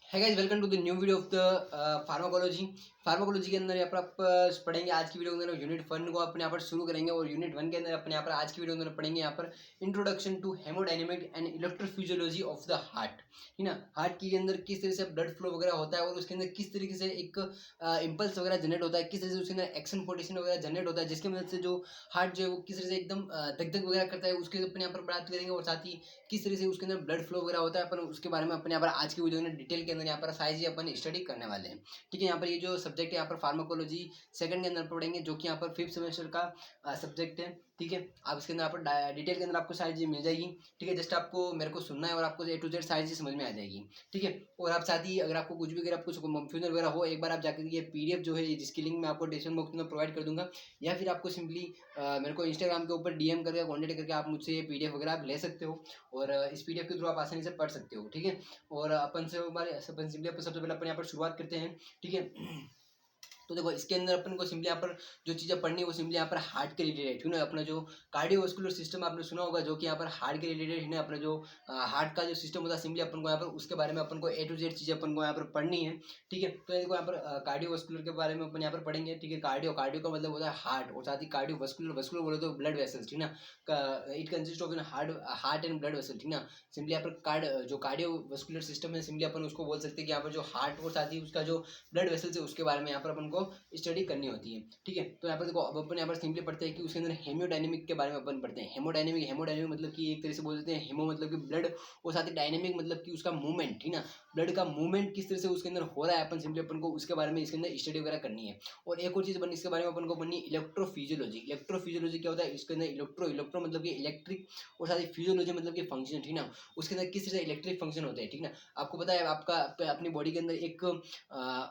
है guys, welcome to the new video of the pharmacology के अंदर यहाँ पर आप पढ़ेंगे। आज की वीडियो के अंदर यूनिट 1 को अपने यहाँ पर शुरू करेंगे और यूनिट 1 के अंदर अपने यहाँ पर आज की वीडियो के अंदर पढ़ेंगे यहाँ पर introduction to haemodynamic and electrophysiology of the heart. है ना, हार्ट के अंदर किस तरह से ब्लड फ्लो वगैरह होता है और उसके अंदर किस तरीके से एक इम्पल्स वगैरह जनरेट होता है, किस तरह से उसके अंदर एक्शन पोटेंशियल वगैरह जनरेट होता है, जिसकी मदद से जो हार्ट जो है वो किस तरह से एकदम धक धक वगैरह करता है, उसके अपने यहाँ पर बात करेंगे। और साथ ही किस तरह से उसके अंदर ब्लड फ्लो वगैरह होता है, अपन उसके बारे में अपने यहाँ पर आज की वीडियो में डिटेल के अंदर यहाँ पर साइज अपन स्टडी करने वाले हैं। ठीक है, यहाँ पर ये जो सब्जेक्ट है यहाँ पर फार्माकोलॉजी सेकंड के अंदर पढ़ेंगे, जो कि यहाँ पर 5th सेमेस्टर का सब्जेक्ट है। ठीक है, आप इसके अंदर यहाँ पर डिटेल के अंदर आपको सारी चीज़ मिल जाएगी। ठीक है, जस्ट आपको मेरे को सुनना है और आपको A to Z सारी चीज़ समझ में आ जाएगी। ठीक है, और आप साथ ही अगर आपको कुछ भी, अगर आपको कंफ्यूजन वगैरह हो, एक बार आप जाकर ये PDF जो है जिसकी लिंक मैं आपको डिस्क्रिप्शन बॉक्स में प्रोवाइड कर दूंगा, या फिर आपको सिंपली मेरे को इंस्टाग्राम के ऊपर DM करके कॉन्टेक्ट करके आप मुझसे ये PDF वगैरह आप ले सकते हो और इस PDF के थ्रू आप आसानी से पढ़ सकते हो। ठीक है, और अपन सिंपली सबसे पहले अपन यहाँ पर शुरुआत करते हैं। ठीक है, तो देखो इसके अंदर अपन को सिंपली यहाँ पर जो चीज़ें पढ़नी है वो सिंपली यहाँ पर हार्ट के रिलेटेड है ना, अपना जो कार्डियोवास्कुलर सिस्टम आपने सुना होगा, जो कि यहाँ पर हार्ट के रिलेटेड है ना, अपना जो हार्ट का जो सिस्टम होता है, सिंपली अपन को यहाँ पर उसके बारे में अपन को A to Z चीज़ें अपन को यहाँ पर पढ़नी है। ठीक है, तो देखो यहाँ पर कार्डियोवास्कुलर के बारे में अपन यहाँ पर पढ़ेंगे। ठीक है, कार्डियो कार्डियो का मतलब होता है हार्ट, और साथ ही कार्डियोवास्कुलर वस्कुलर बोले तो ब्लड वेसल्स। ठीक ना, it consist of heart and blood vessel. ठीक ना, सिंपली यहाँ पर जो कार्डियोवास्कुलर सिस्टम है, सिंपली अपन उसको बोल सकते हैं कि यहाँ पर जो हार्ट और साथ ही उसका जो ब्लड वेसल्स है उसके बारे में यहाँ पर अपन को स्टडी करनी होती है। ठीक है, तो यहाँ पर देखो अब अपन यहाँ पर सिंपली पढ़ते हैं कि उसके अंदर हेमोडायनेमिक के बारे में अपन पढ़ते हैं। हेमोडायनेमिक मतलब कि एक तरह से बोल देते हैं, हेमो मतलब कि ब्लड, और साथ ही डायनेमिक मतलब कि उसका मूवमेंट। ठीक ना, ब्लड का मूवमेंट किस तरह से उसके अंदर हो रहा है, अपन सिंपली अपन को उसके बारे में इसके अंदर स्टडी वगैरह करनी है। और एक और चीज़ बनी इसके बारे में अपन को पढ़नी इलेक्ट्रोफिजियोलॉजी। इलेक्ट्रोफिजियोलॉजी क्या होता है, इसके अंदर इलेक्ट्रो मतलब कि इलेक्ट्रिक, और साथ ही फिजियोलॉजी मतलब कि फंक्शन। ठीक ना, उसके अंदर किस तरह से इलेक्ट्रिक फंक्शन होते हैं। ठीक ना, आपको पता है आपका अपनी बॉडी के अंदर एक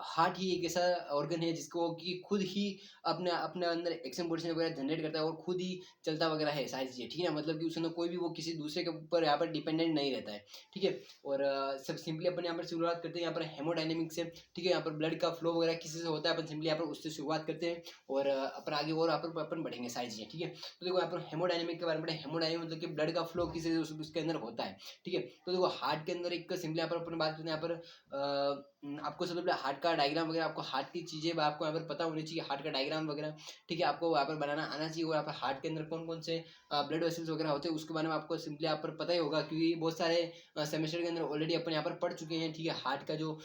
हार्ट ही एक ऐसा ऑर्गन है जिसको कि खुद ही अपने अपने अंदर एक्शन पोटेंशियल वगैरह जनरेट करता है और खुद ही चलता वगैरह है सारी चीज़ें। ठीक है, मतलब कि उसके अंदर कोई भी वो किसी दूसरे के ऊपर यहाँ पर डिपेंडेंट नहीं रहता है। ठीक है, और सब सिंपली अपन यहाँ पर शुरुआत करते हैं यहाँ पर हेमोडायनेमिक से। ठीक है, यहाँ पर ब्लड का फ्लो वगैरह किसी से होता है, अपन सिंपली यहाँ पर उससे शुरुआत करते हैं और अपन आगे और यहाँ पर अपन बढ़ेंगे सारी चीज़ें। ठीक है, तो देखो यहाँ पर हेमोडायनेमिक के बारे में, हेमोडायनेमिक मतलब कि ब्लड का फ्लो किसी से उसके अंदर होता है। ठीक है, तो देखो हार्ट के अंदर एक सिंपली यहाँ पर अपन बात करते हैं, यहाँ पर आपको सबसे पहले हार्ट का डायग्राम वगैरह, आपको हार्ट की चीज़ें आपको यहाँ पर पता होनी चाहिए, हार्ट का डायग्राम वगैरह। ठीक है, आपको यहाँ पर बनाना आना चाहिए, और यहाँ पर हार्ट के अंदर कौन कौन से ब्लड वेसल्स वगैरह होते हैं उसके बारे में आपको सिंपली यहाँ पर पता ही होगा, क्योंकि बहुत सारे सेमेस्टर के अंदर ऑलरेडी अपन यहाँ पर पढ़ चुके हैं। ठीक है, हार्ट का जो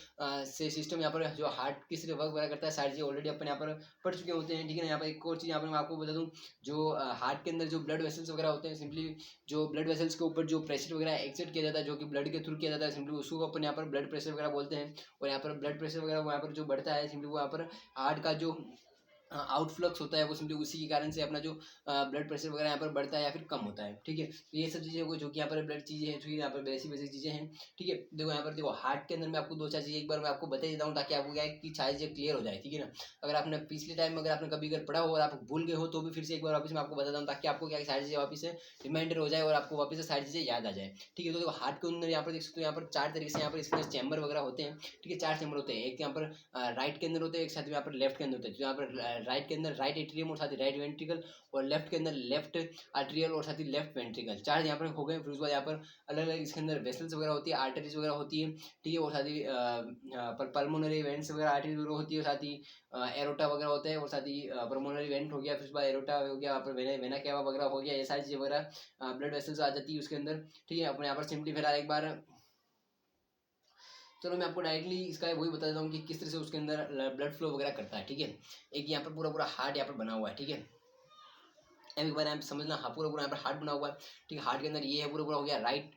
सिस्टम यहाँ पर, जो हार्ट किस तरह वर्क वगैरह करता है, सारी चीज़ें ऑलरेडी अपन यहाँ पर पढ़ चुके होते हैं। ठीक है ना, यहाँ पर एक और चीज़ यहाँ पर मैं आपको बता दूँ, जो हार्ट के अंदर जो ब्लड वेसल्स वगैरह होते हैं, सिंपली जो ब्लड वेसल्स के ऊपर जो प्रेशर वगैरह एक्सर्ट किया जाता है, जो कि ब्लड के थ्रू किया जाता है, सिंपली उसको अपन यहाँ पर ब्लड प्रेशर वगैरह बोलते हैं। और यहाँ पर ब्लड प्रेशर वगैरह यहाँ पर जो बढ़ता है, सिंपली वो यहाँ पर हार्ट का जो आउटफ्लक्स होता है वो सिंपली उसी के कारण से अपना जो ब्लड प्रेशर वगैरह यहाँ पर बढ़ता है या फिर कम होता है। ठीक है, तो ये सब चीज़ें जो कि यहाँ पर ब्लड चीज़ें हैं, जो यहाँ पर बेसिक बेसिक चीज़ें हैं। ठीक है, देखो यहाँ पर देखो हार्ट के अंदर मैं आपको दो चार चीज़ें एक बार मैं आपको बता देता हूँ, ताकि आपको क्या है कि सारी चीज़ें क्लियर हो जाए। ठीक है ना, अगर आपने पिछले टाइम अगर आपने कभी अगर पढ़ा हो और आप भूल गए हो तो भी फिर से एक बार वापस मैं आपको बताता हूँ, ताकि आपको क्या सारी चीज़ें वापस से रिमाइंडर हो जाए और आपको वापस से सारी चीज़ें याद आ जाए। ठीक है, तो देखो हार्ट के अंदर यहाँ पर देख सकते हो, यहाँ पर 4 तरीके से यहाँ पर इसके अंदर चैम्बर वगैरह होते हैं। ठीक है, 4 चैम्बर होते हैं, एक यहाँ पर राइट के अंदर होते हैं, एक साथ में यहाँ पर लेफ्ट के अंदर होते हैं। तो यहाँ पर राइट के अंदर राइट एट्रियम और साथ ही राइट वेंट्रिकल, और लेफ्ट के अंदर लेफ्ट आर्ट्रियल और साथ ही लेफ्ट वेंट्रिकल, 4 यहाँ पर हो गए। फिर उसके बाद यहाँ पर अलग अलग इसके अंदर वेसल्स वगैरह होती है, आर्टरीज वगैरह होती है। ठीक है, और साथ ही पल्मोनरी वेंट्स वगैरह आर्टरीज वगैरह होती है, साथ ही एरोटा वगैरह होता है, और साथ ही पल्मोनरी वेंट हो गया, फिर उसके बाद एरोटा हो गया, यहाँ पर वेना केवा वगैरह हो गया, ये सारी चीज़ें वगैरह ब्लड वेसल्स आ जाती है उसके अंदर। ठीक है, अपने यहाँ पर सिंपली फिर एक बार चलो मैं आपको डायरेक्टली इसका वही बता देता हूँ कि किस तरह से उसके अंदर ब्लड फ्लो वगैरह करता है। ठीक है, एक यहाँ पर पूरा पूरा हार्ट यहाँ पर बना हुआ है। ठीक है, एक बार यहाँ पे समझना, हाँ पूरा पूरा यहाँ पर हार्ट बना हुआ है। ठीक है, हार्ट के अंदर ये है, पूरा पूरा हो गया राइट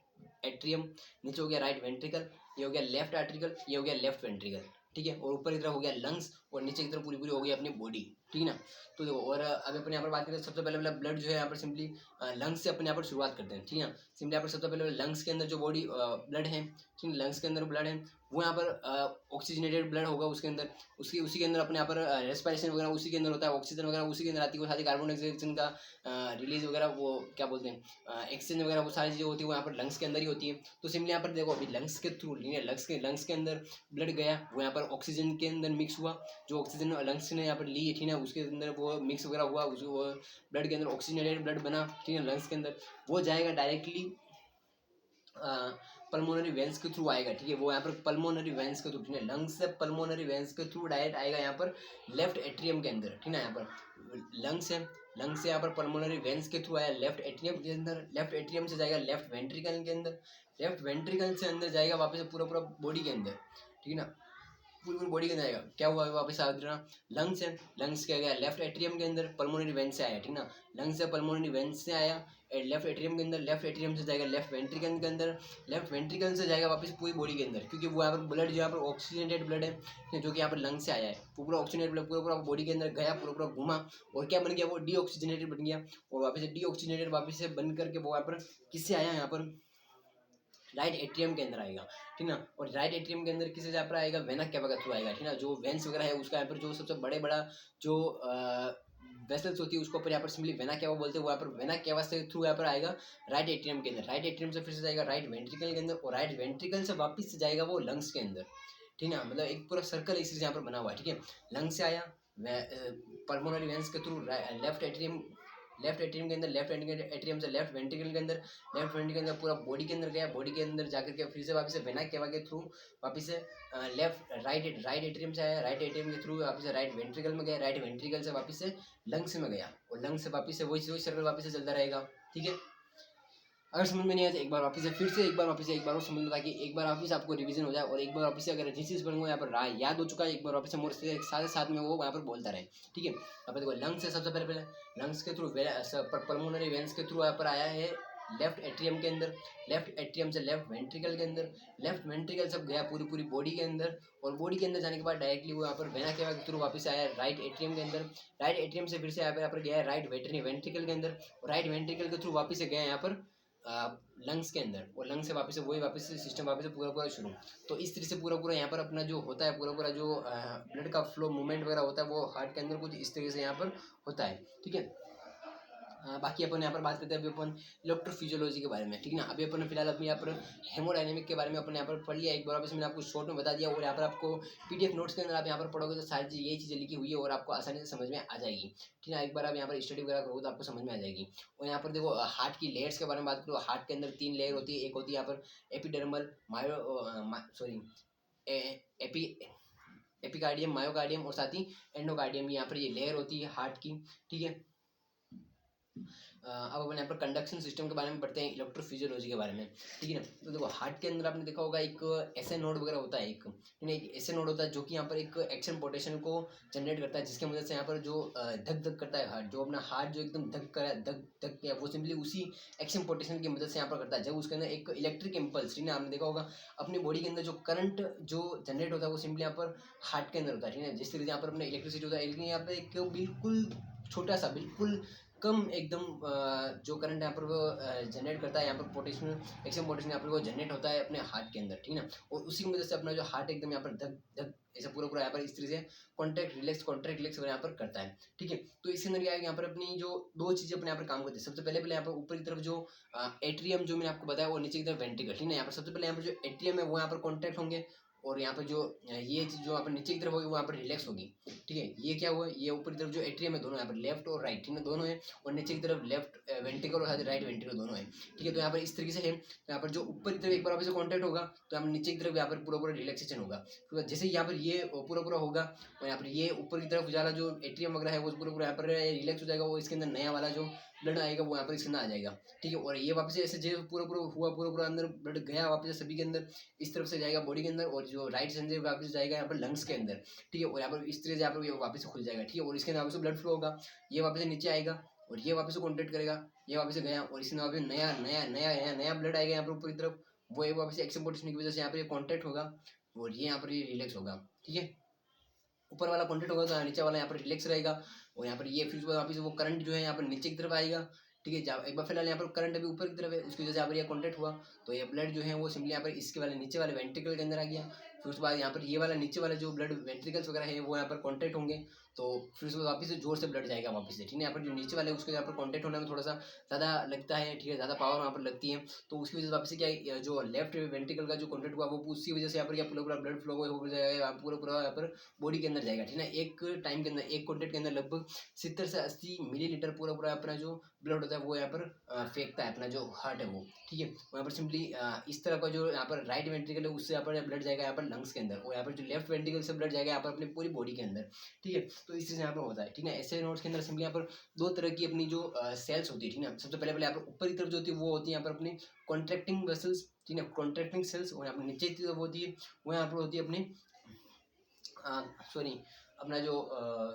एट्रियम, नीचे हो गया राइट वेंट्रिकल, ये हो गया लेफ्ट आर्ट्रिकल, ये हो गया लेफ्ट वेंट्रिकल। ठीक है, और ऊपर की तरफ हो गया लंग्स, और नीचे की तरफ पूरी पूरी हो गई अपनी बॉडी। ठीक है ना, तो देखो और अभी अपन यहाँ पर बात करें, सबसे पहले मतलब ब्लड जो है यहाँ पर सिंपली लंग्स से अपन यहाँ पर शुरुआत करते हैं। ठीक है, सिंपली यहाँ पर सबसे पहले लंग्स के अंदर जो बॉडी ब्लड है, ठीक है, लंग्स के अंदर ब्लड है, वो यहाँ पर ऑक्सीजनेटेड ब्लड होगा उसके अंदर, उसी के अंदर अपने यहाँ पर रेस्पिरेशन वगैरह उसी के अंदर होता है, ऑक्सीजन वगैरह उसी के अंदर आती है, साथ ही कार्बन डाइऑक्साइड का रिलीज वगैरह, वो क्या बोलते हैं एक्सचेंज वगैरह, वो सारी चीज़ें होती है वो यहाँ पर लंग्स के अंदर ही होती है। तो सिंपली यहाँ पर देखो अभी लंग्स के थ्रू लंग्स के अंदर ब्लड गया, वो यहाँ पर ऑक्सीजन के अंदर मिक्स हुआ, जो ऑक्सीजन लंग्स ने यहाँ पर ली है, ठीक है, उसके अंदर वो मिक्स वगैरह हुआ, वो ब्लड के अंदर ऑक्सीजनेटेड ब्लड बना। ठीक है, लंग्स के अंदर वो जाएगा डायरेक्टली पल्मोनरी वेंस के थ्रू आएगा, ठीक है, वो यहाँ पर पल्मोनरी वेंस के थ्रू, ठीक है, लंग्स से पल्मोनरी वेंस के थ्रू डायरेक्ट आएगा यहाँ पर लेफ्ट एट्रियम के अंदर, ठीक है, यहाँ पर लंग्स से यहाँ पर पल्मोनरी वेंस के थ्रू आया लेफ्ट एट्रियम के अंदर, लेफ्ट एट्रियम से जाएगा लेफ्ट वेंट्रिकल के अंदर, लेफ्ट वेंट्रिकल से अंदर जाएगा वापस पूरा पूरा बॉडी के अंदर, ठीक है ना, पूरी पूरी बॉडी के अंदर आएगा। क्या हुआ वापस आ रहा, लंग्स है, लंग्स क्या गया लेफ्ट एट्रियम के अंदर, पल्मोनरी वेन से आया, ठीक ना, लंग्स से पल्मोनरी वेन से आया लेफ्ट एट्रियम के अंदर, लेफ्ट एट्रियम से जाएगा लेफ्ट वेंट्रिकल के अंदर, लेफ्ट वेंट्रिकल से जाएगा वापस पूरी बॉडी के अंदर, क्योंकि वो यहाँ पर ब्लड जो यहाँ पर ऑक्सीजनेटेड ब्लड है जो कि यहाँ पर लंग से आया है, पूरा ऑक्सीजनेटेड ब्लड पूरा पूरा बॉडी के अंदर गया, पूरा पूरा घुमा और क्या बन गया, वो डीऑक्सीजनेटेड बन गया और वापस से डीऑक्सीजनेटेड वापस से बन करके वो यहाँ पर किससे आया, यहाँ पर राइट एट्रियम के अंदर आएगा, ठीक ना, और राइट एट्रियम के अंदर किसे यहाँ पर आएगा, वेना केवा के थ्रू आएगा, ठीक ना, जो वेंस वगैरह है उसका यहाँ पर जो सबसे बड़ा जो वेसल्स होती है उसको ऊपर यहाँ पर सिंपली वेना केवा बोलते हैं, वो यहाँ पर वेना केवा से थ्रू यहाँ पर आएगा राइट एट्रियम के अंदर, राइट एट्रियम से फिर से जाएगा राइट वेंट्रिकल के अंदर और राइट वेंट्रिकल से वापस से जाएगा वो लंग्स के अंदर, ठीक ना, मतलब एक पूरा सर्कल इस यहाँ पर बना हुआ है, ठीक है, लंग्स से आया पल्मोनरी वेंस के थ्रू लेफ्ट एट्रियम के अंदर, लेफ्ट एट्रियम से लेफ्ट वेंट्रिकल के अंदर, लेफ्ट वेंट्रिकल के अंदर पूरा बॉडी के अंदर गया, बॉडी के अंदर जाकर के फिर से वापस से वेना केवा के थ्रू वापस से राइट एट्रियम से आया, राइट एट्रियम के थ्रू वापस से राइट वेंट्रिकल में गया, राइट वेंट्रिकल से वापस से लंग्स में गया और लंग्स से वापस से वही सर्कल वापस से चलता रहेगा, ठीक है। अगर समझ में नहीं आया तो एक बार वापस से फिर से एक बार और समझ में, ताकि एक बार वापस आपको रिवीजन हो जाए और एक बार वापस से अगर जिस चीज़ पर यहाँ पर याद हो चुका है एक बार वापस से मोर से साथ में वो यहाँ पर बोलता रहे, ठीक है। अब देखो लंग्स से सबसे पहले लंग्स के थ्रू पल्मोनरी वेंस के थ्रू यहाँ पर आया है लेफ्ट एट्रियम के अंदर, लेफ्ट एट्रियम से लेफ्ट वेंट्रिकल के अंदर, लेफ्ट वेंट्रिकल सब गया पूरी बॉडी के अंदर और बॉडी के अंदर जाने के बाद डायरेक्टली वो यहाँ पर वेना केवा के थ्रू वापस आया राइट एट्रियम के अंदर, राइट एट्रियम से फिर से यहाँ पर गया है राइट वेंट्रिकल के अंदर और राइट वेंट्रिकल के थ्रू वापस से गया यहाँ पर लंग्स के अंदर और लंग्स से वापस से वही वापस से सिस्टम वापस से पूरा शुरू। तो इस तरह से पूरा यहाँ पर अपना जो होता है पूरा जो ब्लड का फ्लो मूवमेंट वगैरह होता है वो हार्ट के अंदर कुछ इस तरीके से यहाँ पर होता है, ठीक है। बाकी अपन यहाँ पर बात करते हैं अभी अपन इलेक्ट्रोफिजियोलॉजी के बारे में, ठीक है ना। अभी अपन फिलहाल अपने यहाँ पर हेमोडायनेमिक के बारे में अपन यहाँ पर पढ़ लिया एक बार, वापस मैंने आपको शॉर्ट में बता दिया और यहाँ पर आपको पीडीएफ नोट्स के अंदर आप यहाँ पर पढ़ोगे तो सारी यही चीज़ें लिखी हुई है और आपको आसानी से समझ में आ जाएगी, ठीक है। एक बार आप यहाँ पर स्टडी वगैरह करोगे तो आपको समझ में आ जाएगी। और यहाँ पर देखो हार्ट की लेयर्स के बारे में बात करो, हार्ट के अंदर 3 लेयर होती है, एक होती है यहाँ पर एपिडर्मल एपिकार्डियम, मायोकार्डियम और साथ ही एंडोकार्डियम, यहाँ पर ये लेयर होती है हार्ट की, ठीक है। अब अपन यहाँ पर कंडक्शन सिस्टम के बारे में पढ़ते हैं, इलेक्ट्रोफिजियोलॉजी के बारे में, ठीक है ना। तो देखो हार्ट के अंदर आपने देखा होगा एक ऐसे नोड वगैरह होता है, एक ऐसे नोड होता है जो कि यहाँ पर एक एक्शन पोटेंशियल को जनरेट करता है, जिसके मदद से यहाँ पर जो धक धक करता है हार्ट, जो अपना हार्ट जो एकदम धक कर धक धक किया वो सिंपली उसी एक्शन पोटेंशियल की मदद से यहाँ पर करता है। जब उसके अंदर एक इलेक्ट्रिक इम्पल्स, ठीक है, आपने देखा होगा अपनी बॉडी के अंदर जो करंट जो जनरेट होता है वो सिंपली यहाँ पर हार्ट के अंदर होता है, ठीक है। जिस तरीके से यहाँ पर अपने इलेक्ट्रिसिटी होता है, लेकिन यहाँ पर एक बिल्कुल छोटा सा बिल्कुल कम एकदम जो करंट यहाँ पर वो जनरेट करता है, यहाँ पर पोटेंशियल एक्शन पोटेंशियल यहाँ पर वो जनरेट होता है अपने हार्ट के अंदर, ठीक है ना। और उसी की वजह से अपना जो हार्ट एकदम यहाँ पर धक धक ऐसा पूरा यहाँ पर इस तरह से कॉन्ट्रैक्ट रिलैक्स यहाँ पर करता है, ठीक है। तो इसके अंदर क्या है, यहाँ पर अपनी जो 2 चीज़ें अपने यहाँ पर काम करती है। सबसे पहले यहाँ पर ऊपर की तरफ जो एट्रियम जो मैंने आपको बताया और नीचे की तरफ वेंट्रिकल, ठीक है। यहाँ पर सबसे पहले यहाँ पर जो एट्रियम है वो यहाँ पर कॉन्ट्रैक्ट होंगे और यहाँ पर जो ये चीज़ जो यहाँ पर नीचे की तरफ होगी वो यहाँ पर रिलैक्स होगी, ठीक है। ये क्या हुआ, ये ऊपर की तरफ जो एट्रियम है दोनों यहाँ पर लेफ्ट और राइट, ठीक है, दोनों है और नीचे की तरफ लेफ्ट वेंट्रिकल और राइट वेंट्रिकल दोनों है, ठीक है। तो यहाँ पर इस तरीके से है, यहाँ पर जो ऊपर की तरफ एक बार वापस कॉन्टैक्ट होगा तो यहाँ पर नीचे की तरफ यहाँ पर पूरा रिलैक्सेशन होगा। तो जैसे यहाँ पर ये पूरा होगा और यहाँ पर ये ऊपर की तरफ वाला जो एट्रियम वगैरह है वो पूरा यहाँ पर रिलैक्स हो जाएगा, वो इसके अंदर नया वाला जो ब्लड आएगा वो यहाँ पर इसके अंदर आ जाएगा, ठीक है। और ये वापस ऐसे जो पूरा अंदर ब्लड गया वापस सभी के अंदर इस तरफ से जाएगा बॉडी के अंदर और जो राइट से वापस जाएगा यहाँ पर लंग्स के अंदर, ठीक है। और यहाँ पर इस तरह से यहाँ पर वापस खुल जाएगा, ठीक है। और इसके अंदर वापस ब्लड फ्लो होगा, ये वापस नीचे आएगा और ये वापस कॉन्टैक्ट करेगा, ये वापस गया और इसमें वापस नया ब्लड आएगा यहाँ पर ऊपर की तरफ, वो वापस एक्शन पोटेंशियल की वजह से यहाँ पर कॉन्टैक्ट होगा और ये यहाँ पर रिलैक्स होगा, ठीक है। ऊपर वाला कॉन्टैक्ट होगा तो नीचे वाला यहाँ पर रिलैक्स रहेगा और यहाँ पर ये फिर वापस वो करंट जो है यहाँ पर नीचे की तरफ आएगा, ठीक है। एक बार फिलहाल यहाँ पर करंट अभी ऊपर की तरफ है, उसकी वजह से यहाँ पर ये कॉन्टैक्ट हुआ तो ये ब्लड जो है वो सिंपली यहाँ पर इसके वाले नीचे वाले वेंट्रिकल के अंदर आ गया। फिर उसके बाद यहाँ पर ये वाला नीचे वाला जो ब्लड वेंट्रिकल्स वगैरह है वो यहाँ पर कॉन्टैक्ट होंगे तो फिर उसको वापस से जोर से ब्लड जाएगा वापस से, ठीक है। यहाँ पर जो नीचे वाले उसके यहाँ पर कॉन्टैक्ट होने में थोड़ा सा ज़्यादा लगता है, ठीक है, ज़्यादा पावर वहाँ पर लगती है, तो उसकी वजह से वापस से क्या है, जो लेफ्ट वेंट्रिकल का जो कॉन्टैक्ट हुआ वो उसकी वजह से यहाँ पर क्या पूरा पूरा ब्लड फ्लो हो जाएगा, पूरा पूरा यहाँ पर बॉडी के अंदर जाएगा, ठीक है ना। एक टाइम के अंदर एक कॉन्टैक्ट के अंदर लगभग 70 से 80 मिलीलीटर पूरा पूरा अपना जो ब्लड होता है वो यहाँ पर फेंकता है अपना जो हार्ट है वो, ठीक है। यहाँ पर सिंपली इस तरह का जो यहाँ पर राइट वेंट्रिकल है उससे यहाँ पर ब्लड जाएगा यहाँ पर लंग्स के अंदर, और यहाँ पर जो लेफ्ट वेंट्रिकल से ब्लड जाएगा यहाँ पर अपनी पूरी बॉडी के अंदर, ठीक है। तो इस चीज़ यहाँ पर होता है, ठीक है। ऐसे नोट्स के अंदर सिंपली यहाँ पर दो तरह की अपनी जो सेल्स होती है, ठीक है। सबसे पहले यहाँ पर ऊपरी तरफ जो होती है वो होती है यहाँ पर अपनी कॉन्ट्रैक्टिंग वेसल्स, ठीक है, कॉन्ट्रैक्टिंग सेल्स, और यहाँ पर नीचे की तरफ होती है वो यहाँ पर होती है अपनी सॉरी अपना जो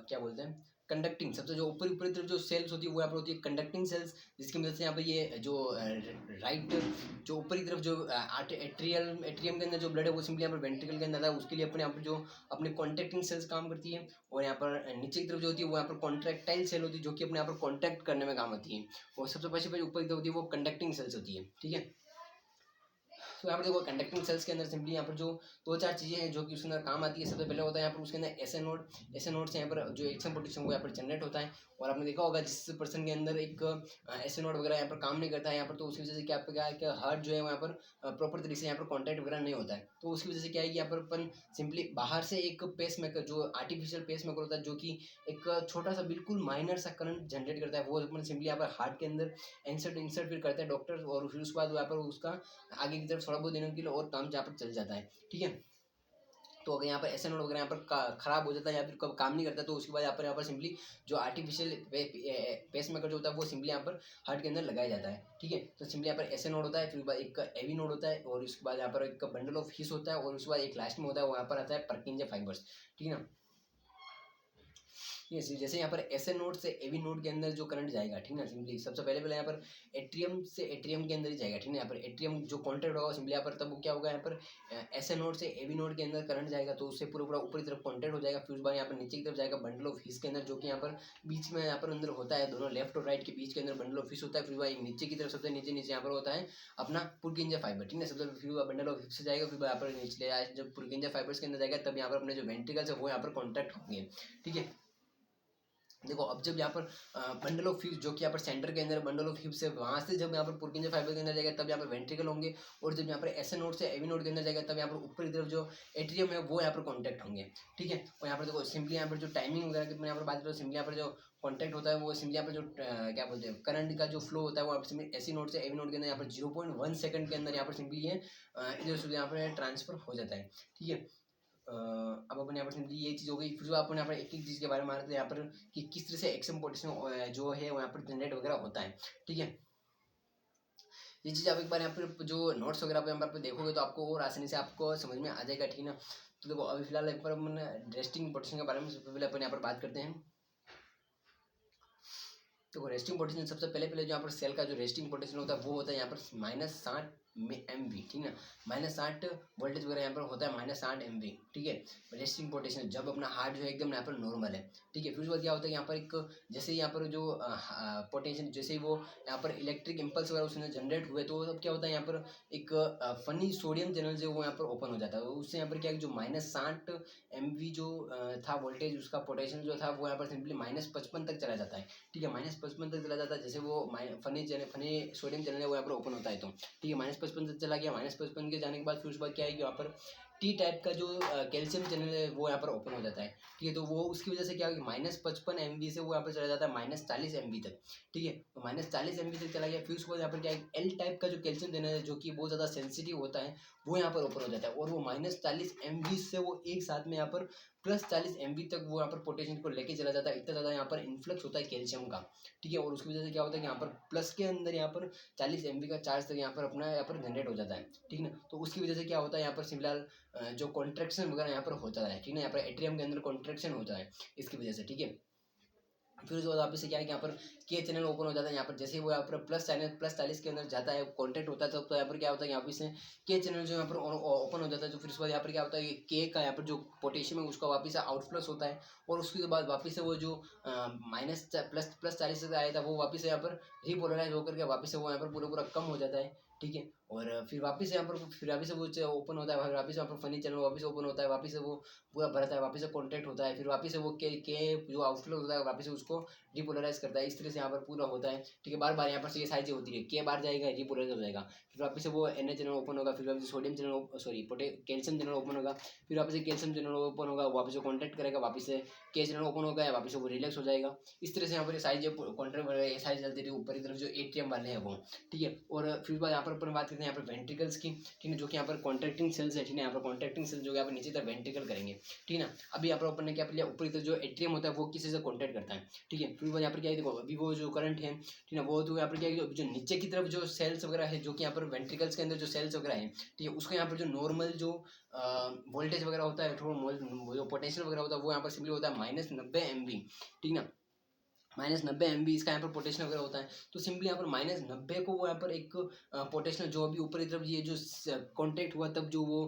क्या बोलते हैं कंडक्टिंग, सबसे जो ऊपरी ऊपरी तरफ जो सेल्स होती है वो यहाँ पर होती है कंडक्टिंग सेल्स, जिसकी मदद से यहाँ पर ये जो राइट जो ऊपरी तरफ जो एट्रियम के अंदर जो ब्लड है वो सिंपली यहाँ पर वेंट्रिकल के अंदर है, उसके लिए अपने यहाँ पर जो अपने कॉन्ट्रैक्टिंग सेल्स काम करती है, और यहाँ पर नीचे की तरफ जो होती है वो यहाँ पर कॉन्ट्रैक्टाइल सेल होती है जो कि अपने यहाँ पर कॉन्टैक्ट करने में काम आती है, और सबसे पीछे ऊपरी तरफ होती है वो कंडक्टिंग सेल्स होती है, ठीक है। तो यहाँ पर देखो कंडक्टिंग सेल्स के अंदर सिंपली यहाँ पर जो दो चार चीज़ें हैं जो कि उसके अंदर काम आती है। सबसे पहले होता है यहाँ पर उसके अंदर एसए नोड से यहाँ पर जो एक्शन पोटेंशियल वो यहाँ पर जनरेट होता है, और आपने देखा होगा जिस पर्सन के अंदर एक एसए नोड वगैरह यहाँ पर काम नहीं करता है यहाँ पर, तो उसकी वजह से क्या है कि हार्ट जो है यहाँ पर प्रॉपर तरीके से यहाँ पर कॉन्टैक्ट वगैरह नहीं होता है, तो उसकी वजह से क्या है कि यहाँ पर अपन सिंपली बाहर से एक पेस मेकर जो आर्टिफिशियल पेस मेकर होता है जो कि एक छोटा सा बिल्कुल माइनर सा करंट जनरेट करता है, वो अपन सिंपली यहाँ पर हार्ट के अंदर इंसर्ट फिर करते हैं डॉक्टर, और फिर उसके बाद यहाँ पर उसका आगे की तरफ थोड़ा बहुत दिनों के लिए और काम जहाँ पर चल जाता है, ठीक है। तो अगर यहाँ पर एसए नोड वगैरह यहाँ पर खराब हो जाता है या फिर कब काम नहीं करता, तो उसके बाद यहाँ पर सिंपली जो आर्टिफिशियल पेस मेकर जो होता है वो सिंपली यहाँ पर हार्ट के अंदर लगाया जाता है, ठीक है। तो सिंपली यहाँ पर एसए नोड होता है, फिर बाद एक एवी नोड होता है, और उसके बाद यहाँ पर एक बंडल ऑफ हिस होता है, और उसके बाद एक लास्ट में होता है वो यहाँ पर आता है पर्किंजे फाइबर्स, ठीक है ना। ये जैसे यहाँ पर एसए नोड से एवी नोड के अंदर जो करंट जाएगा, ठीक है ना, सिंपली सबसे पहले यहाँ पर एट्रियम से एट्रियम के अंदर ही जाएगा, ठीक है। यहाँ पर एट्रियम जो कॉन्टैक्ट होगा सिंपली यहाँ पर तब क्या होगा, यहाँ पर एसए नोड से एवी नोड के अंदर करंट जाएगा, तो उससे पूरा पूरा ऊपरी तरफ कॉन्टैक्ट हो जाएगा, फिर उस बार यहाँ पर नीचे की तरफ जाएगा बंडल ऑफ हिस के अंदर, जो कि यहाँ पर बीच में यहाँ पर अंदर होता है, दोनों लेफ्ट और राइट के बीच के अंदर बंडल ऑफ हिस होता है, फिर वह नीचे की तरफ सबसे नीचे नीचे यहाँ पर होता है अपना पुर्किंजा फाइबर, ठीक है। सबसे फिर बंडल ऑफ हिस से जाएगा, फिर यहाँ पर नीचे जब पुर्किंजा फाइबर्स के अंदर जाएगा तब यहाँ पर अपने जो वेंट्रिकल्स है वो यहाँ पर कॉन्टैक्ट होंगे, ठीक है। देखो अब जब यहाँ पर बंडल ऑफ हिप्स जो कि यहाँ पर सेंटर के अंदर बंडल ऑफ हिप्स है, वहाँ से जब यहाँ पर पुर्किंजा फाइबर के अंदर जाएगा तब यहाँ पर वेंट्रिकल होंगे, और जब यहाँ पर एसए नोड से एवी नोड के अंदर जाएगा तब यहाँ पर ऊपरी तरफ जो एट्रियम है वो यहाँ पर कॉन्टैक्ट होंगे, ठीक है। और यहाँ पर देखो सिंपली यहाँ पर जो टाइमिंग वगैरह की मैं यहाँ पर बात करूँ, सिंपली यहाँ पर जो कॉन्टैक्ट होता है वो सिंपली यहाँ पर जो क्या बोलते हैं करंट का जो फ्लो होता है वो सिंपली एसी नोड से एवी नोड के अंदर यहाँ पर 0.1 सेकंड के अंदर यहाँ पर सिंपली ये इधर से यहाँ पर ट्रांसफर हो जाता है, ठीक है। अब अपन यहाँ पर सिंपली ये चीज़ हो गई, फिर जो अपन यहाँ पर एक एक चीज़ के बारे में मानते हैं यहाँ पर कि किस तरह से एक्शन पोटेंशियल जो है वो यहाँ पर जनरेट वगैरह होता है, ठीक है। ये चीज़ आप एक बार यहाँ पर जो नोट्स वगैरह यहाँ पर देखोगे तो आपको और आसानी से आपको समझ में आ जाएगा, ठीक है ना। तो देखो अभी फिलहाल एक बार अपन रेस्टिंग पोटेंशियल के बारे में सबसे पहले अपन यहाँ पर बात करते हैं। तो रेस्टिंग पोटेंशियल सबसे पहले जो यहाँ पर सेल का जो रेस्टिंग पोटेंशियल होता है वो होता है यहाँ पर -60 MV, ठीक है ना। -60 वोल्टेज वगैरह यहाँ पर होता है -60 MV, ठीक है। रेस्टिंग पोटेंशियल जब अपना हार्ट जो है एकदम यहाँ पर नॉर्मल है, ठीक है। फिर उसके बाद क्या होता है यहाँ पर एक जैसे यहाँ पर जो पोटेंशियल जैसे ही वो यहाँ पर इलेक्ट्रिक इम्पल्स वगैरह उसमें जनरेट हुए, तो तब क्या होता है यहाँ पर एक फनी सोडियम चैनल जो वो यहाँ पर ओपन हो जाता है, उससे यहाँ पर क्या जो -60 MV जो था वोल्टेज उसका पोटेंशियल जो था वो यहाँ पर सिंपली -55 तक चला जाता है, ठीक है। -55 तक चला जाता है, जैसे वो फनी सोडियम चैनल है वो यहाँ पर ओपन होता है, तो ठीक है -55 तक चला गया। -55 के जाने के बाद फिर उसके बाद क्या है कि यहाँ पर टी टाइप का जो कैल्शियम चैनल है वो यहाँ पर ओपन हो जाता है, ठीक है। तो वो उसकी वजह से क्या होगी -55 MV से वो यहाँ पर चला जाता है -40 MV तक, ठीक है। तो -40 MV तक चला गया, फिर उसके बाद यहाँ पर क्या है एल टाइप का जो कैल्शियम चैनल है जो कि बहुत ज़्यादा सेंसिटिव होता है वो यहाँ पर ओपन हो जाता है, और वो -40 MV से वो एक साथ में यहाँ पर +40 MV तक वो यहाँ पर पोटेंशियल को लेके चला जाता है। इतना ज़्यादा यहाँ पर इन्फ्लक्स होता है कैल्शियम का, ठीक है। और उसकी वजह से क्या होता है कि यहाँ पर प्लस के अंदर यहाँ पर 40 MV का चार्ज तक यहाँ पर अपना यहाँ पर जनरेट हो जाता है, ठीक है ना। तो उसकी वजह से क्या होता है यहाँ पर फिलहाल जो कॉन्ट्रैक्शन वगैरह यहाँ पर होता है, ठीक है ना। यहाँ पर एट्रियम के अंदर कॉन्ट्रैक्शन होता है इसकी वजह से, ठीक है। फिर उसके बाद वापस से क्या है कि यहाँ पर के चैनल ओपन हो जाता है, यहाँ पर जैसे वो यहाँ पर +40 के अंदर जाता है कॉन्टैक्ट होता है, तो यहाँ पर क्या होता है यहाँ पे से के चैनल जो यहाँ पर ओपन हो जाता है, तो फिर उसके बाद यहाँ पर क्या होता है के का यहाँ पर जो पोटेशियम है उसका वापस से आउटफ्लक्स होता है, और उसके बाद वापस से वो जो +40 से आया था वो वापस से यहाँ पर रिपोलराइज होकर के वापस से वो यहाँ पर पूरा पूरा कम हो जाता है, ठीक है। और फिर वापस से यहाँ पर फिर वापस से वो ओपन होता है, वापस यहाँ पर फनी चैनल वापस ओपन होता है, वापस से वो पूरा भरता है, वापस से कॉन्टैक्ट होता है, फिर वापस से वो के जो आउटफ्लो होता है वापस से उसको रिपोलराइज करता है। इस तरह से यहाँ पर पूरा होता है, ठीक है। बार बार यहाँ पर से ये सारी चीज़ होती है, के बार जाएगा रिपोलराइज हो जाएगा, फिर वापस से वो एन चैनल ओपन होगा, फिर वापस sodium channel sorry calcium channel open होगा, फिर वापस से कैल्शियम चैनल ओपन होगा, वापस से कॉन्टैक्ट करेगा, वापस से के चैनल ओपन होगा, वापस से वो रिलैक्स हो जाएगा। इस तरह से यहाँ पर सारी जो कॉन्ट्रैक्ट वगैरह ये सारी चलती थी ऊपर की तरफ जो एट्रियम वाले हैं वो, ठीक है। और फिर बाद यहाँ पर अपन बात करते हैं यहाँ पर वेंट्रिकल्स की, ठीक है, जो कि यहाँ पर कॉन्ट्रैक्टिंग सेल्स है, ठीक है। यहाँ पर कॉन्ट्रैक्टिंग सेल्स जो है यहाँ पर नीचे तरफ वेंट्रिकल करेंगे, ठीक है ना। अभी यहाँ पर अपन ने क्या लिया, ऊपरी तरफ जो एट्रियम होता है वो किसी से कॉन्टैक्ट करता है, ठीक है। फिर यहाँ पर क्या है, देखो अभी वो जो करंट है, ठीक है, वो तो यहाँ पर क्या है जो नीचे की तरफ जो सेल्स वगैरह है, जो कि यहाँ पर वेंट्रिकल्स के अंदर जो सेल्स वगैरह है, ठीक है, उसको यहाँ पर जो नॉर्मल जो वोल्टेज वगैरह होता है, जो पोटेंशियल वगैरह होता है वो यहाँ पर सिंपली होता है -90 MV, ठीक ना। -90 MV इसका यहाँ पर पोटेंशियल वगैरह होता है। तो सिंपली यहाँ पर -90 को वो यहाँ पर एक पोटेंशियल जो अभी ऊपर की तरफ ये जो कॉन्टैक्ट हुआ तब जो वो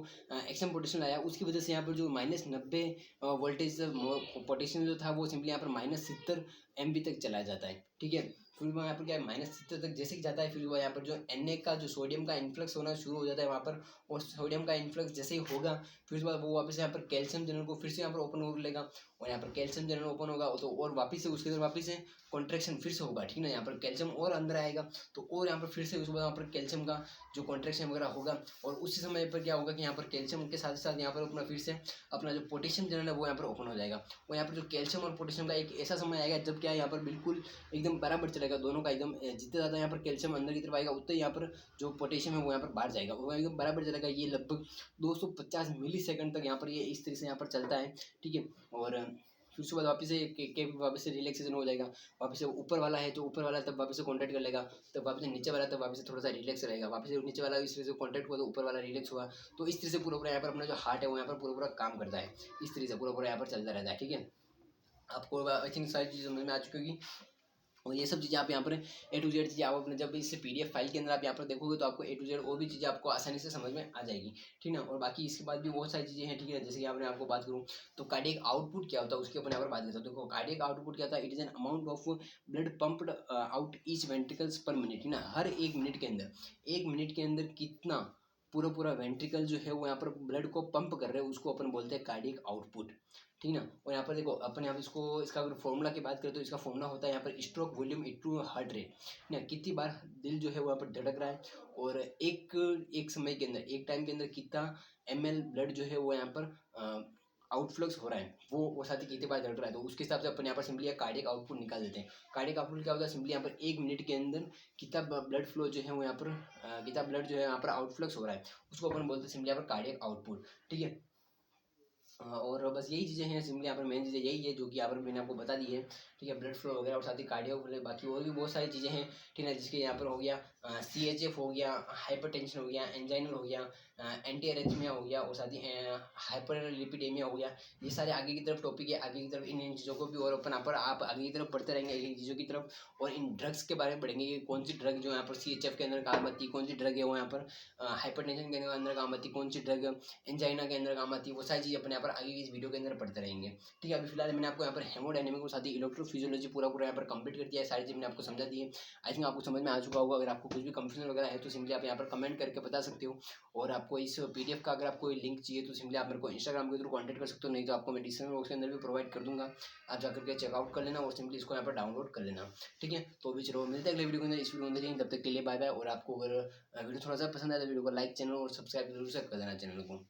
एक्सएम पोटेंशियल आया, उसकी वजह से यहाँ पर जो -90 वोल्टेज पोटेंशियल जो था वो सिंपली यहाँ पर -70 MV तक चला जाता है, ठीक है। फिर वो यहाँ पर क्या है -70 तक जैसे कि जाता है, फिर वो यहाँ पर जो Na का जो सोडियम का इन्फ्लक्स होना शुरू हो जाता है वहाँ पर, और सोडियम का इन्फ्लक्स जैसे ही होगा फिर उसके बाद वो वापस यहाँ पर कैल्शियम चैनल को फिर से यहाँ पर ओपन कर लेगा, और यहाँ पर कैल्शियम चैनल ओपन होगा तो और वापस से उसके अंदर वापस से कॉन्ट्रैक्शन फिर से होगा, ठीक ना। यहाँ पर कैल्शियम और अंदर आएगा तो और यहाँ पर फिर से उसके बाद यहाँ पर कैल्शियम का जो कॉन्ट्रैक्शन वगैरह होगा, और उसी समय पर क्या होगा कि यहाँ पर कैल्शियम के साथ साथ यहाँ पर अपना फिर से अपना जो पोटेशियम चैनल है वो यहाँ पर ओपन हो जाएगा, और यहाँ पर जो कैल्शियम और पोटेशियम का एक ऐसा समय आएगा जब क्या है यहाँ पर बिल्कुल एकदम बराबर चलेगा दोनों का, एकदम जितना ज़्यादा यहाँ पर कैल्शियम अंदर की तरफ आएगा उतना यहाँ पर जो पोटेशियम है वो यहाँ पर बाहर जाएगा, वो एकदम बराबर चलेगा। ये लगभग 250 मिलीसेकंड तक यहाँ पर ये इस तरह से यहाँ पर चलता है, ठीक है। और फिर उसके बाद वापस से के वापस से रिलैक्सेशन हो जाएगा, वापस से ऊपर वाला है तो ऊपर वाला तब वापस से कॉन्टैक्ट कर लेगा, तब वापस से नीचे वाला तब वापस से थोड़ा सा रिलैक्स रहेगा, वापस से नीचे वाला इस तरह से कॉन्टैक्ट हुआ तो ऊपर वाला रिलैक्स हुआ। तो इस तरह से पूरा पूरा यहाँ पर अपना जो हार्ट है वो यहाँ पर पूरा पूरा काम करता है, इस तरह से पूरा पूरा यहाँ पर चलता रहता है, ठीक है। आपको आई थिंक सारी चीज़ समझ में आ चुकी होगी, और ये सब चीज़ें आप यहाँ पर A to Z चीज़ें आप अपने जब इस PDF फाइल के अंदर आप यहाँ पर देखोगे तो आपको A to Z और भी चीज़ें आपको आसानी से समझ में आ जाएगी, ठीक ना। और बाकी इसके बाद भी बहुत सारी चीज़ें हैं, ठीक है। जैसे कि आपने आपको बात करूँ तो कार्डियक आउटपुट क्या होता है उसके ऊपर यहाँ पर बात करता हूँ। देखो कार्डियक आउटपुट क्या होता है, it is an amount of blood pumped out each ventricles पर मिनट, ठीक ना। हर 1 मिनट के अंदर 1 मिनट के अंदर कितना पूरा पूरा वेंट्रिकल जो है वो यहाँ पर ब्लड को पंप कर रहे हैं उसको अपन बोलते हैं कार्डियक आउटपुट, ठीक ना। और यहाँ पर देखो अपन यहाँ पर इसको इसका अगर फॉर्मूला की बात करें तो इसका फॉर्मूला होता है यहाँ पर stroke volume into heart rate, ना कितनी बार दिल जो है वो यहाँ पर धड़क रहा है, और एक समय के अंदर एक टाइम के अंदर कितना ml ब्लड जो है वो यहाँ पर आउटफ्लक्स हो रहा है, वो साथ ही कितनी बार धड़क रहा है, तो उसके हिसाब से अपन यहाँ पर सिंपली कार्डियक आउटपुट निकाल देते हैं। कार्डियक आउटपुट क्या होता है, सिंपली यहाँ पर 1 मिनट के अंदर कितना ब्लड फ्लो जो है वो यहाँ पर कितना ब्लड जो है यहाँ पर आउटफ्लक्स हो रहा है उसको अपन बोलते हैं सिंपली यहाँ पर कार्डियक आउटपुट, ठीक है। और बस यही चीज़ें हैं सिंपली यहाँ पर मेन चीज़ें यही है जो कि यहाँ पर मैंने आपको बता दी है, ठीक है। ब्लड फ्लो वगैरह और साथ ही कार्डियो वगैरह बाकी और भी बहुत सारी चीज़ें हैं, ठीक है। जिसके यहाँ पर हो गया CHF हो गया, हाइपरटेंशन हो गया, एंजाइनल हो गया, एंटी एरिथमिया हो गया, और साथ ही हाइपरलिपिडेमिया हो गया। ये सारे आगे की तरफ टॉपिक है, आगे की तरफ इन चीज़ों को भी और अपन यहाँ पर आप आगे की तरफ पढ़ते रहेंगे इन चीज़ों की तरफ, और इन ड्रग्स के बारे में पढ़ेंगे कि कौन सी ड्रग जो यहाँ पर CHF के अंदर काम आती है, कौन सी ड्रग है वो यहाँ पर हाइपरटेंशन के अंदर काम आती है, कौन सी ड्रग एंजाइना के अंदर काम आती है, वो सारी चीज़ अपने यहाँ पर आगे की इस वीडियो के अंदर पढ़ते रहेंगे, ठीक है। अभी फिलहाल मैंने आपको यहाँ पर हेमोडायनेमिक और साथ ही इलेक्ट्रोफिजियोलॉजी पूरा पूरा यहाँ पर कंप्लीट कर दिया है, सारी चीज़ मैंने आपको समझा दी है। आई थिंक आपको समझ में आ चुका होगा। अगर आपको कुछ भी कंफ्यूजन वगैरह है तो सिंपली आप यहाँ पर कमेंट करके बता सकते हो, और आपको इस PDF का अगर आपको लिंक चाहिए तो सिंपली आप मेरे को इंस्टाग्राम के थ्रू कॉन्टैक्ट कर सकते हो, नहीं तो आपको मैं डिस्क्रिप्शन बॉक्स के अंदर भी प्रोवाइड कर दूंगा, आप जाकर के चेकआउट कर लेना और सिंपली इसको यहाँ पर डाउनलोड कर लेना, ठीक है। तो अभी चलो मिलते हैं अगले वीडियो के अंदर, इस वीडियो के अंदर, तब तक के लिए बाय बाय। और आपको अगर वीडियो थोड़ा सा पसंद आया तो वीडियो को लाइक, चैनल और सब्सक्राइब जरूर से कर देना चैनल को।